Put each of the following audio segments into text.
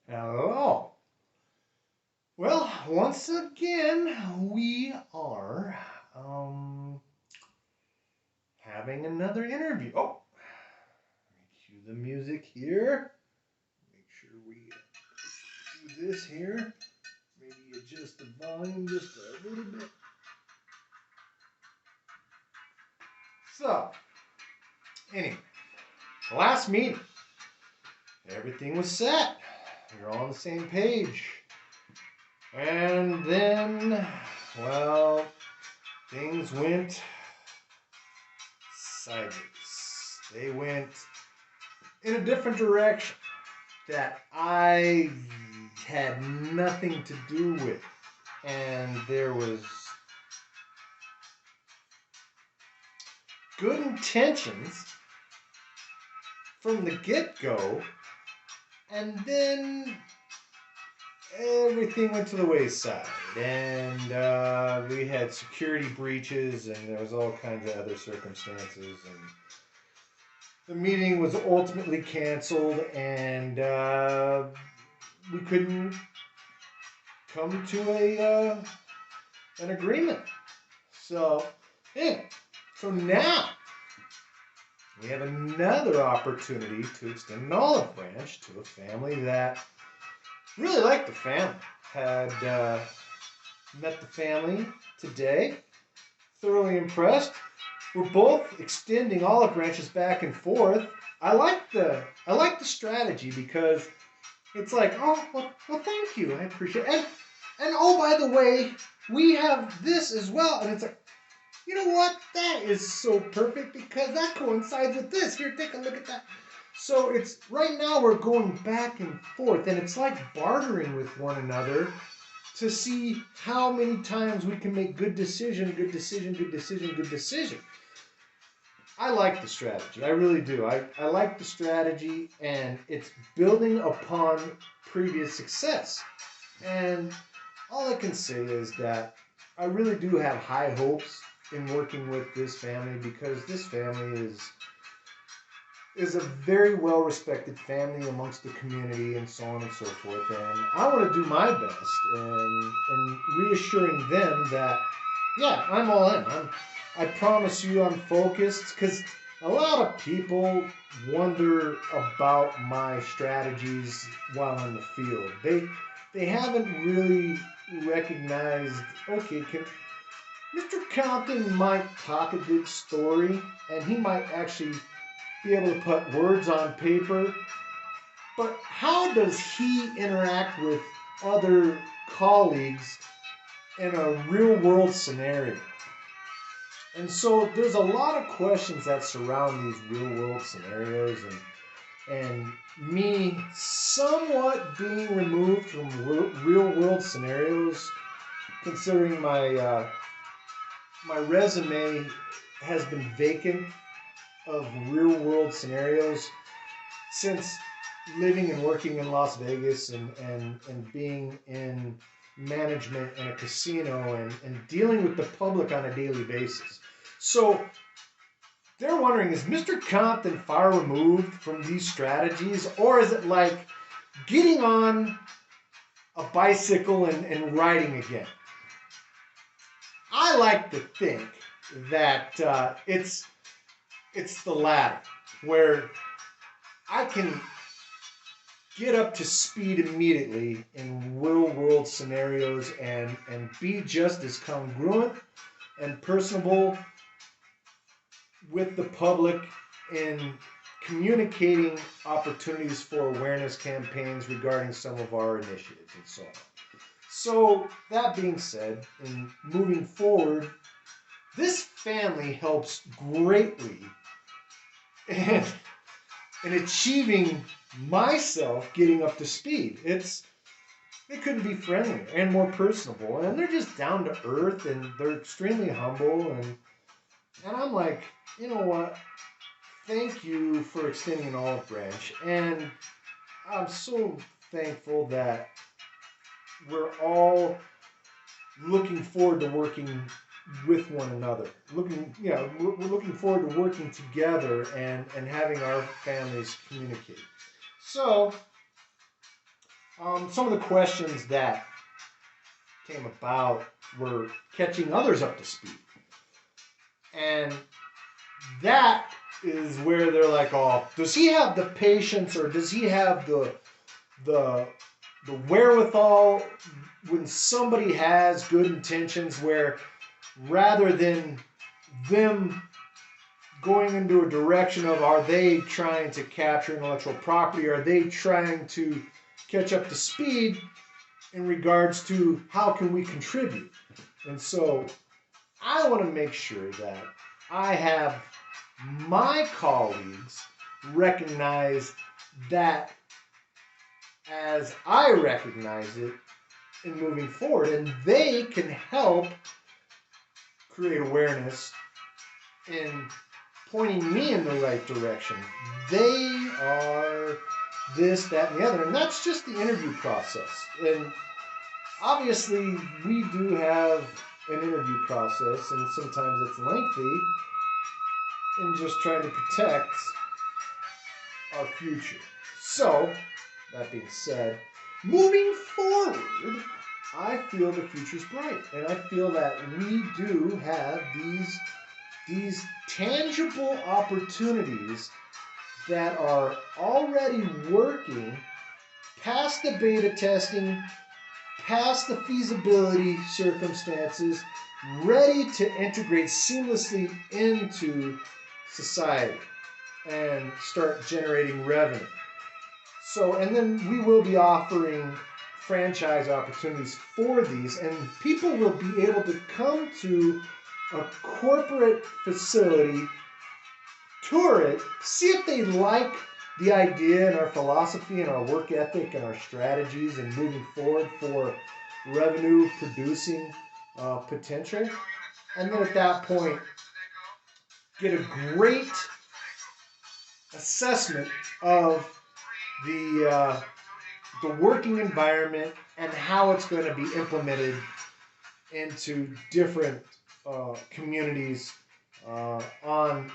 Hello. Well, once again, we are having another interview. Oh, cue the music here. Make sure we do this here. Maybe adjust the volume just a little bit. So, anyway, last meeting, everything was set. We were all on the same page. And then, well, things went sideways. They went in a different direction that I had nothing to do with. And there was good intentions from the get go, and then everything went to the wayside. And we had security breaches, and there was all kinds of other circumstances. And the meeting was ultimately canceled, and we couldn't come to an agreement. So, yeah. So now we have another opportunity to extend an olive branch to a family that really liked the family. Had met the family today, thoroughly impressed. We're both extending olive branches back and forth. I like the strategy because it's like, oh, well, thank you, I appreciate it. And oh, by the way, we have this as well. And it's like, you know what? That is so perfect because that coincides with this. Here, take a look at that. So it's right now we're going back and forth, and it's like bartering with one another to see how many times we can make good decision, good decision, good decision, good decision. I like the strategy. I really do. I like the strategy, and it's building upon previous success. And all I can say is that I really do have high hopes in working with this family because this family is a very well respected family amongst the community and so on and so forth. And I want to do my best in reassuring them that, yeah, I'm all in. I promise you I'm focused because a lot of people wonder about my strategies while in the field. They haven't really recognized, okay, can Mr. Compton might talk a good story and he might actually be able to put words on paper, but how does he interact with other colleagues in a real world scenario? And so there's a lot of questions that surround these real world scenarios, and me somewhat being removed from real world scenarios, considering my resume has been vacant of real world scenarios since living and working in Las Vegas and being in management in a casino and dealing with the public on a daily basis. So they're wondering, is Mr. Compton far removed from these strategies, or is it like getting on a bicycle and riding again? I like to think that it's the latter, where I can get up to speed immediately in real world scenarios and be just as congruent and personable with the public in communicating opportunities for awareness campaigns regarding some of our initiatives and so on. So, that being said, in moving forward, this family helps greatly in, in achieving myself getting up to speed. They couldn't be friendlier and more personable, and they're just down to earth, and they're extremely humble, and I'm like, you know what? Thank you for extending an olive branch, and I'm so thankful that we're all looking forward to working with one another. We're looking forward to working together and having our families communicate. So Some of the questions that came about were catching others up to speed. And that is where they're like, oh, does he have the patience or does he have the wherewithal when somebody has good intentions where rather than them going into a direction of are they trying to capture intellectual property, are they trying to catch up to speed in regards to how can we contribute? And so I want to make sure that I have my colleagues recognize that as I recognize it in moving forward, and they can help create awareness in pointing me in the right direction. They are this, that, and the other, and that's just the interview process. And obviously, we do have an interview process, and sometimes it's lengthy in just trying to protect our future. So, that being said, moving forward, I feel the future's bright, and I feel that we do have these tangible opportunities that are already working past the beta testing, past the feasibility circumstances, ready to integrate seamlessly into society and start generating revenue. So, and then we will be offering franchise opportunities for these, and people will be able to come to a corporate facility, tour it, see if they like the idea and our philosophy and our work ethic and our strategies and moving forward for revenue producing potential. And then at that point, get a great assessment of the working environment and how it's going to be implemented into different communities on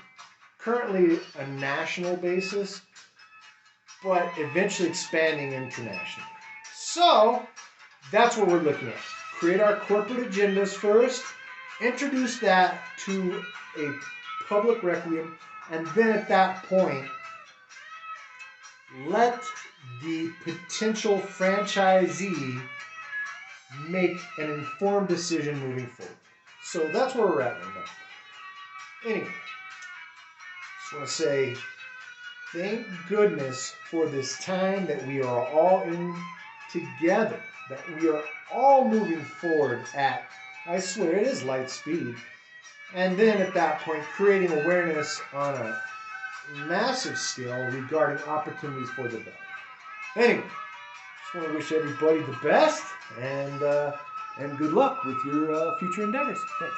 currently a national basis, but eventually expanding internationally. So that's what we're looking at. Create our corporate agendas first, introduce that to a public requiem, and then at that point, let the potential franchisee make an informed decision moving forward. So that's where we're at right now. Anyway, just want to say thank goodness for this time that we are all in together, that we are all moving forward at, I swear it is light speed. And then at that point, creating awareness on a massive scale regarding opportunities for the better. Anyway, just want to wish everybody the best and good luck with your future endeavors. Thanks.